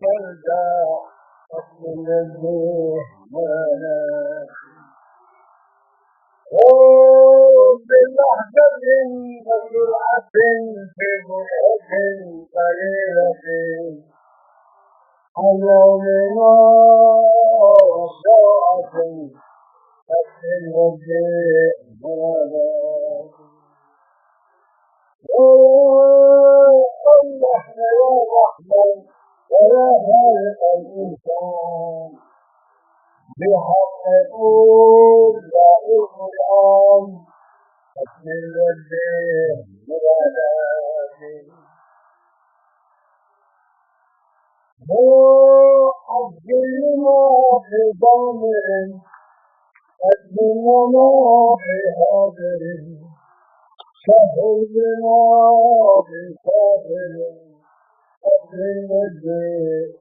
ترجع أصل الذوق ولا بلحظة وسرعة في برهة قليلة على منا ساعة أصل الذوق ولا الله يا رحمن ويا خالق الإنسان بحق قول لا القرآن حسن الدين مراداتي هو أفضل ما في ضامر أفضل ما في حاضر شهد ما في صابر أفضل الدين